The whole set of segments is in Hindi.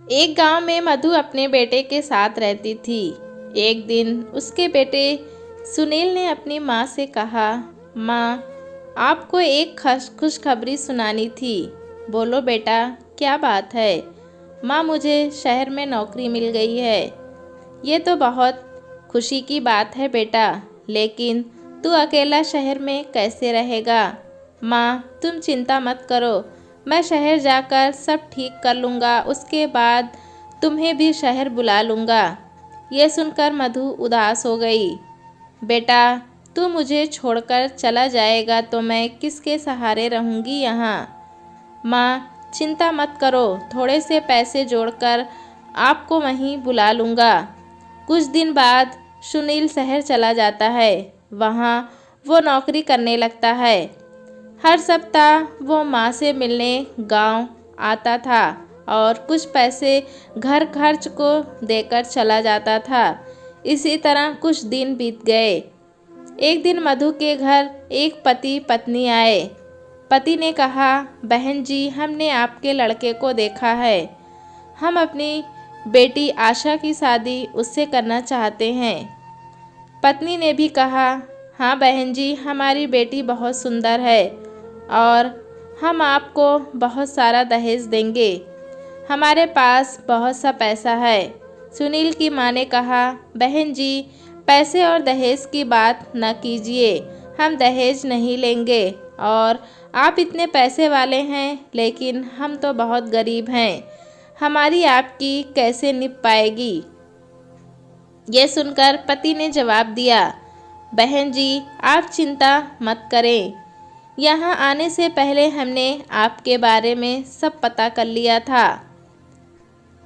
एक गांव में मधु अपने बेटे के साथ रहती थी। एक दिन उसके बेटे सुनील ने अपनी माँ से कहा, माँ, आपको एक खुशखबरी सुनानी थी। बोलो बेटा, क्या बात है? माँ, मुझे शहर में नौकरी मिल गई है। ये तो बहुत खुशी की बात है बेटा, लेकिन तू अकेला शहर में कैसे रहेगा? माँ, तुम चिंता मत करो, मैं शहर जाकर सब ठीक कर लूँगा। उसके बाद तुम्हें भी शहर बुला लूँगा। यह सुनकर मधु उदास हो गई। बेटा, तू मुझे छोड़कर चला जाएगा तो मैं किसके सहारे रहूँगी यहाँ? माँ, चिंता मत करो, थोड़े से पैसे जोड़कर आपको वहीं बुला लूँगा। कुछ दिन बाद सुनील शहर चला जाता है। वहाँ वो नौकरी करने लगता है। हर सप्ताह वो माँ से मिलने गांव आता था और कुछ पैसे घर खर्च को देकर चला जाता था। इसी तरह कुछ दिन बीत गए। एक दिन मधु के घर एक पति पत्नी आए। पति ने कहा, बहन जी, हमने आपके लड़के को देखा है। हम अपनी बेटी आशा की शादी उससे करना चाहते हैं। पत्नी ने भी कहा, हाँ बहन जी, हमारी बेटी बहुत सुंदर है और हम आपको बहुत सारा दहेज देंगे। हमारे पास बहुत सा पैसा है। सुनील की माँ ने कहा, बहन जी, पैसे और दहेज की बात न कीजिए, हम दहेज नहीं लेंगे। और आप इतने पैसे वाले हैं, लेकिन हम तो बहुत गरीब हैं, हमारी आपकी कैसे निभ पाएगी? ये सुनकर पति ने जवाब दिया, बहन जी, आप चिंता मत करें। यहाँ आने से पहले हमने आपके बारे में सब पता कर लिया था।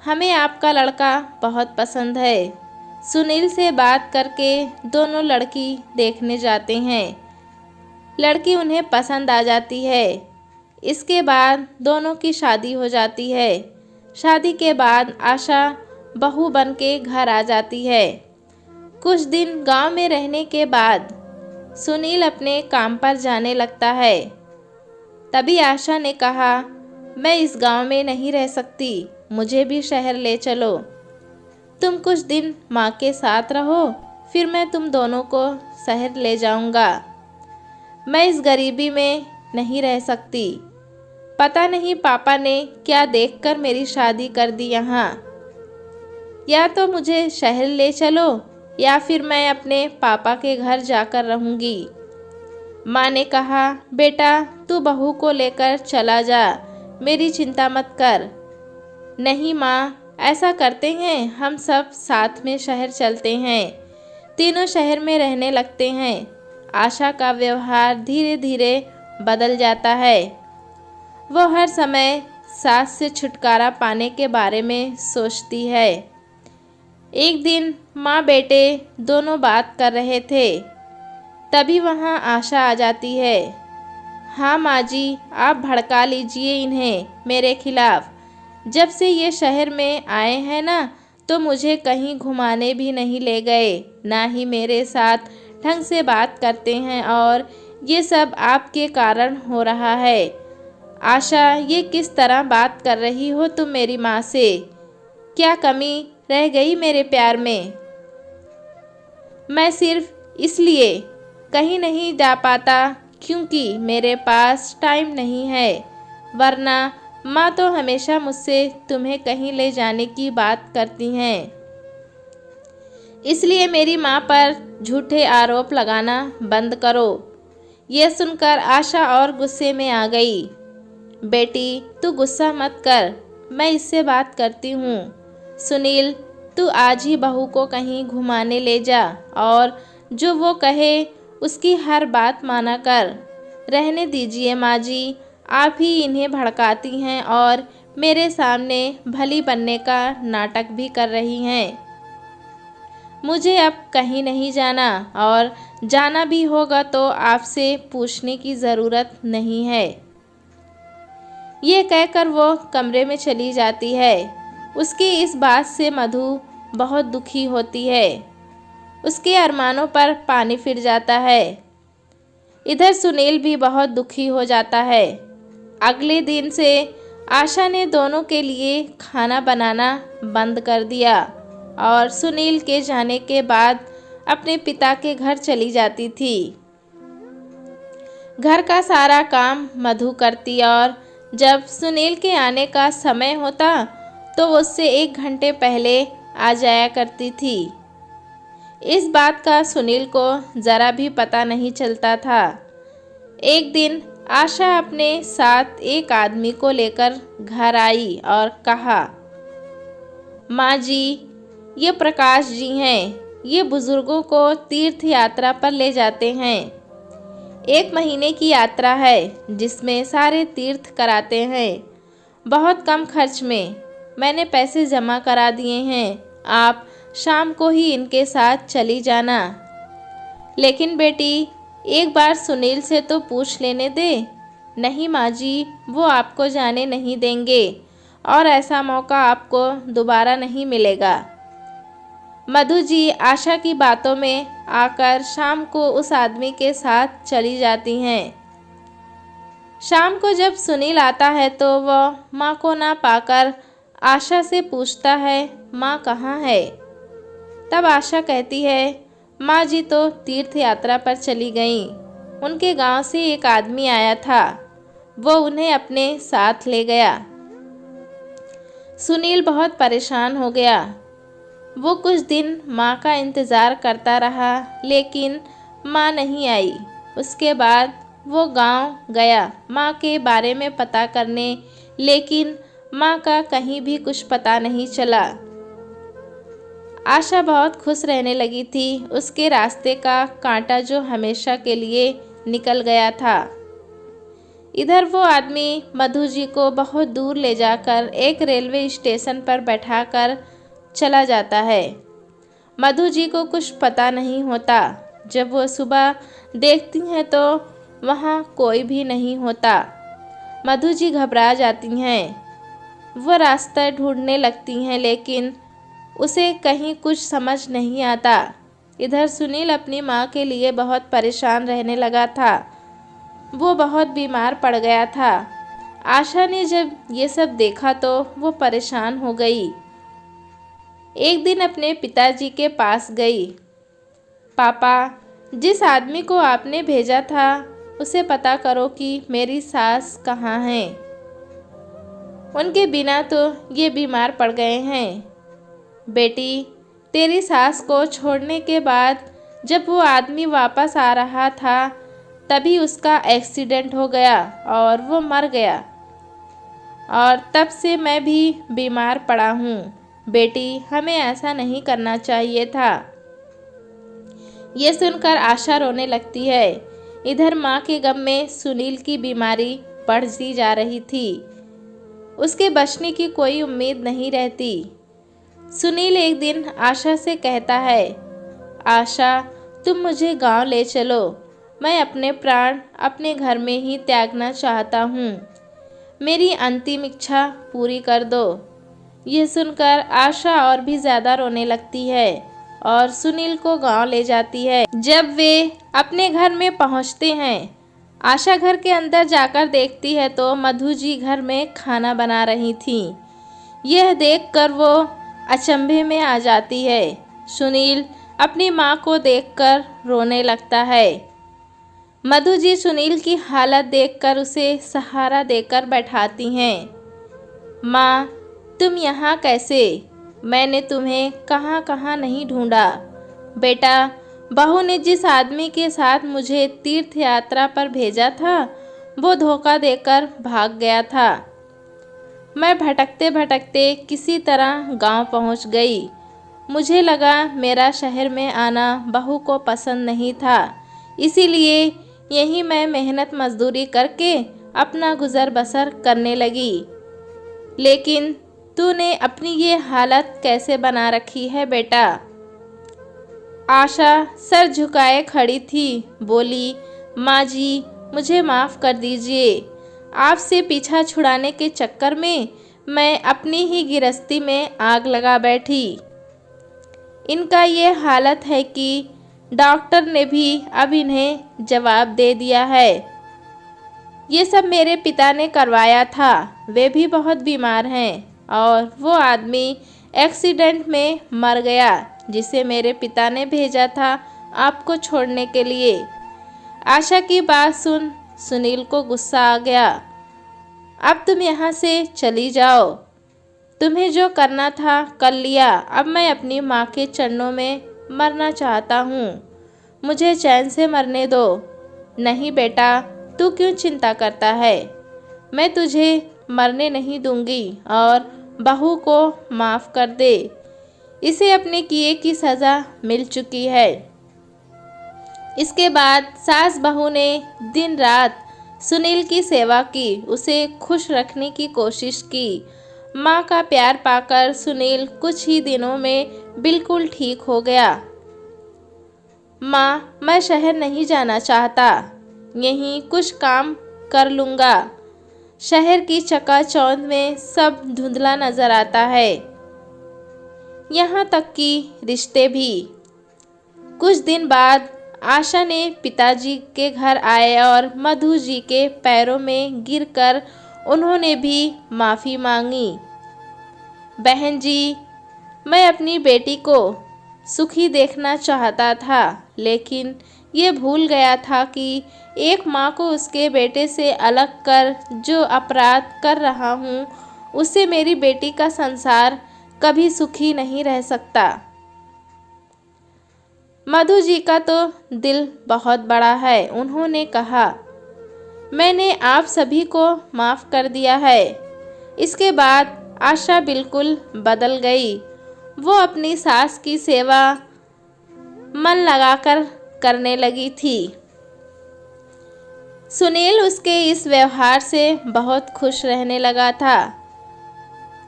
हमें आपका लड़का बहुत पसंद है। सुनील से बात करके दोनों लड़की देखने जाते हैं। लड़की उन्हें पसंद आ जाती है। इसके बाद दोनों की शादी हो जाती है। शादी के बाद आशा बहू बन के घर आ जाती है। कुछ दिन गांव में रहने के बाद सुनील अपने काम पर जाने लगता है। तभी आशा ने कहा, मैं इस गांव में नहीं रह सकती, मुझे भी शहर ले चलो। तुम कुछ दिन माँ के साथ रहो, फिर मैं तुम दोनों को शहर ले जाऊंगा। मैं इस गरीबी में नहीं रह सकती। पता नहीं पापा ने क्या देखकर मेरी शादी कर दी यहाँ। या तो मुझे शहर ले चलो या फिर मैं अपने पापा के घर जाकर रहूँगी। माँ ने कहा, बेटा, तू बहू को लेकर चला जा, मेरी चिंता मत कर। नहीं माँ, ऐसा करते हैं, हम सब साथ में शहर चलते हैं। तीनों शहर में रहने लगते हैं। आशा का व्यवहार धीरे धीरे बदल जाता है। वो हर समय सास से छुटकारा पाने के बारे में सोचती है। एक दिन माँ बेटे दोनों बात कर रहे थे। तभी वहाँ आशा आ जाती है। हाँ माँ जी, आप भड़का लीजिए इन्हें मेरे खिलाफ। जब से ये शहर में आए हैं ना, तो मुझे कहीं घुमाने भी नहीं ले गए, ना ही मेरे साथ ढंग से बात करते हैं, और ये सब आपके कारण हो रहा है। आशा, ये किस तरह बात कर रही हो तुम मेरी माँ से? क्या कमी रह गई मेरे प्यार में? मैं सिर्फ इसलिए कहीं नहीं जा पाता क्योंकि मेरे पास टाइम नहीं है, वरना माँ तो हमेशा मुझसे तुम्हें कहीं ले जाने की बात करती हैं। इसलिए मेरी माँ पर झूठे आरोप लगाना बंद करो। यह सुनकर आशा और गुस्से में आ गई। बेटी, तू गुस्सा मत कर, मैं इससे बात करती हूँ। सुनील, तू आज ही बहू को कहीं घुमाने ले जा और जो वो कहे उसकी हर बात माना कर। रहने दीजिए माँ जी, आप ही इन्हें भड़काती हैं और मेरे सामने भली बनने का नाटक भी कर रही हैं। मुझे अब कहीं नहीं जाना, और जाना भी होगा तो आपसे पूछने की ज़रूरत नहीं है। ये कहकर वो कमरे में चली जाती है। उसकी इस बात से मधु बहुत दुखी होती है। उसके अरमानों पर पानी फिर जाता है। इधर सुनील भी बहुत दुखी हो जाता है। अगले दिन से आशा ने दोनों के लिए खाना बनाना बंद कर दिया और सुनील के जाने के बाद अपने पिता के घर चली जाती थी। घर का सारा काम मधु करती और जब सुनील के आने का समय होता तो उससे 1 घंटे पहले आ जाया करती थी। इस बात का सुनील को ज़रा भी पता नहीं चलता था। एक दिन आशा अपने साथ एक आदमी को लेकर घर आई और कहा, माँ जी, ये प्रकाश जी हैं। ये बुज़ुर्गों को तीर्थ यात्रा पर ले जाते हैं। 1 महीने की यात्रा है जिसमें सारे तीर्थ कराते हैं। बहुत कम खर्च में। मैंने पैसे जमा करा दिए हैं। आप शाम को ही इनके साथ चली जाना। लेकिन बेटी, एक बार सुनील से तो पूछ लेने दे। नहीं माँ जी, वो आपको जाने नहीं देंगे और ऐसा मौका आपको दोबारा नहीं मिलेगा। मधु जी आशा की बातों में आकर शाम को उस आदमी के साथ चली जाती हैं। शाम को जब सुनील आता है तो वह माँ को ना पाकर आशा से पूछता है, माँ कहाँ है? तब आशा कहती है, माँ जी तो तीर्थ यात्रा पर चली गईं। उनके गांव से एक आदमी आया था, वो उन्हें अपने साथ ले गया। सुनील बहुत परेशान हो गया। वो कुछ दिन माँ का इंतज़ार करता रहा लेकिन माँ नहीं आई। उसके बाद वो गांव गया माँ के बारे में पता करने, लेकिन माँ का कहीं भी कुछ पता नहीं चला। आशा बहुत खुश रहने लगी थी। उसके रास्ते का कांटा जो हमेशा के लिए निकल गया था। इधर वो आदमी मधु जी को बहुत दूर ले जाकर एक रेलवे स्टेशन पर बैठाकर चला जाता है। मधु जी को कुछ पता नहीं होता। जब वो सुबह देखती हैं तो वहाँ कोई भी नहीं होता। मधु जी घबरा जाती हैं। वो रास्ता ढूंढने लगती हैं लेकिन उसे कहीं कुछ समझ नहीं आता। इधर सुनील अपनी माँ के लिए बहुत परेशान रहने लगा था। वो बहुत बीमार पड़ गया था। आशा ने जब ये सब देखा तो वो परेशान हो गई। एक दिन अपने पिताजी के पास गई। पापा, जिस आदमी को आपने भेजा था उसे पता करो कि मेरी सास कहाँ है। उनके बिना तो ये बीमार पड़ गए हैं। बेटी, तेरी सास को छोड़ने के बाद जब वो आदमी वापस आ रहा था तभी उसका एक्सीडेंट हो गया और वो मर गया और तब से मैं भी बीमार पड़ा हूँ। बेटी, हमें ऐसा नहीं करना चाहिए था। ये सुनकर आशा रोने लगती है। इधर माँ के गम में सुनील की बीमारी बढ़ती जा रही थी। उसके बचने की कोई उम्मीद नहीं रहती। सुनील एक दिन आशा से कहता है, आशा, तुम मुझे गांव ले चलो। मैं अपने प्राण अपने घर में ही त्यागना चाहता हूँ। मेरी अंतिम इच्छा पूरी कर दो। यह सुनकर आशा और भी ज़्यादा रोने लगती है और सुनील को गांव ले जाती है। जब वे अपने घर में पहुंचते हैं, आशा घर के अंदर जाकर देखती है तो मधु जी घर में खाना बना रही थी। यह देखकर वो अचंभे में आ जाती है। सुनील अपनी माँ को देखकर रोने लगता है। मधु जी सुनील की हालत देखकर उसे सहारा देकर बैठाती हैं। माँ, तुम यहाँ कैसे? मैंने तुम्हें कहाँ कहाँ नहीं ढूंढा। बेटा, बहू ने जिस आदमी के साथ मुझे तीर्थ यात्रा पर भेजा था वो धोखा देकर भाग गया था। मैं भटकते भटकते किसी तरह गांव पहुंच गई। मुझे लगा मेरा शहर में आना बहू को पसंद नहीं था, इसीलिए यहीं मैं मेहनत मजदूरी करके अपना गुजर बसर करने लगी। लेकिन तूने अपनी ये हालत कैसे बना रखी है बेटा? आशा सर झुकाए खड़ी थी। बोली, माँ जी, मुझे माफ़ कर दीजिए। आपसे पीछा छुड़ाने के चक्कर में मैं अपनी ही गिरस्ती में आग लगा बैठी। इनका ये हालत है कि डॉक्टर ने भी अब इन्हें जवाब दे दिया है। ये सब मेरे पिता ने करवाया था। वे भी बहुत बीमार हैं और वो आदमी एक्सीडेंट में मर गया जिसे मेरे पिता ने भेजा था आपको छोड़ने के लिए। आशा की बात सुन सुनील को गुस्सा आ गया। अब तुम यहाँ से चली जाओ। तुम्हें जो करना था कर लिया। अब मैं अपनी माँ के चरणों में मरना चाहता हूँ। मुझे चैन से मरने दो। नहीं बेटा, तू क्यों चिंता करता है? मैं तुझे मरने नहीं दूंगी और बहू को माफ़ कर दे। इसे अपने किए की सज़ा मिल चुकी है। इसके बाद सास बहू ने दिन रात सुनील की सेवा की, उसे खुश रखने की कोशिश की। माँ का प्यार पाकर सुनील कुछ ही दिनों में बिल्कुल ठीक हो गया। माँ, मैं शहर नहीं जाना चाहता, यहीं कुछ काम कर लूँगा। शहर की चकाचौंध में सब धुंधला नज़र आता है, यहाँ तक कि रिश्ते भी। कुछ दिन बाद आशा ने पिताजी के घर आए और मधु जी के पैरों में गिरकर उन्होंने भी माफ़ी मांगी। बहन जी, मैं अपनी बेटी को सुखी देखना चाहता था, लेकिन ये भूल गया था कि एक माँ को उसके बेटे से अलग कर जो अपराध कर रहा हूँ, उससे मेरी बेटी का संसार कभी सुखी नहीं रह सकता। मधु जी का तो दिल बहुत बड़ा है। उन्होंने कहा, मैंने आप सभी को माफ़ कर दिया है। इसके बाद आशा बिल्कुल बदल गई। वो अपनी सास की सेवा मन लगाकर करने लगी थी। सुनील उसके इस व्यवहार से बहुत खुश रहने लगा था।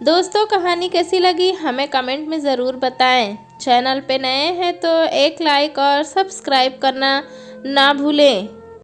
दोस्तों, कहानी कैसी लगी हमें कमेंट में ज़रूर बताएं। चैनल पे नए हैं तो एक लाइक और सब्सक्राइब करना ना भूलें।